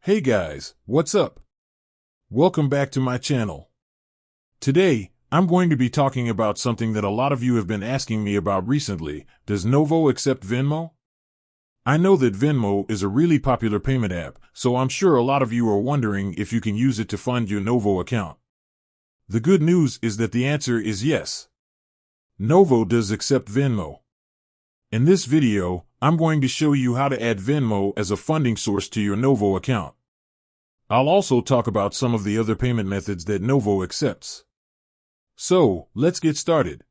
Hey guys, what's up? Welcome back to my channel. Today, I'm going to be talking about something that a lot of you have been asking me about recently. Does Novo accept Venmo? I know that Venmo is a really popular payment app, so I'm sure a lot of you are wondering if you can use it to fund your Novo account. The good news is that the answer is yes. Novo does accept Venmo. In this video, I'm going to show you how to add Venmo as a funding source to your Novo account. I'll also talk about some of the other payment methods that Novo accepts. So, let's get started.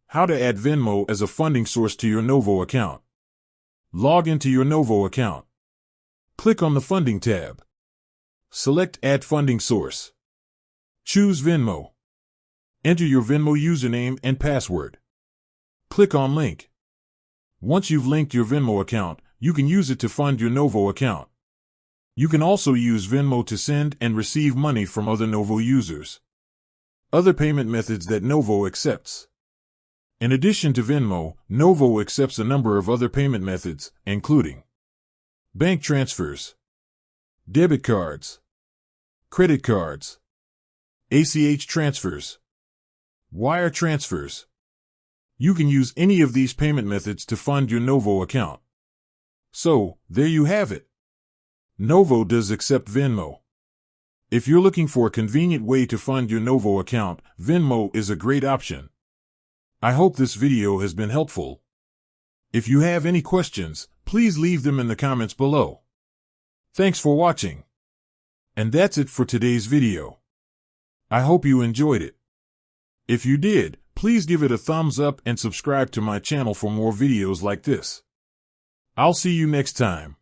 How to add Venmo as a funding source to your Novo account. Log into your Novo account. Click on the Funding tab. Select Add Funding Source. Choose Venmo. Enter your Venmo username and password. Click on Link. Once you've linked your Venmo account, you can use it to fund your Novo account. You can also use Venmo to send and receive money from other Novo users. Other payment methods that Novo accepts. In addition to Venmo, Novo accepts a number of other payment methods, including bank transfers, debit cards, credit cards, ACH transfers, wire transfers. You can use any of these payment methods to fund your Novo account. So, there you have it. Novo does accept Venmo. If you're looking for a convenient way to fund your Novo account, Venmo is a great option. I hope this video has been helpful. If you have any questions, please leave them in the comments below. Thanks for watching. And that's it for today's video. I hope you enjoyed it. If you did, please give it a thumbs up and subscribe to my channel for more videos like this. I'll see you next time.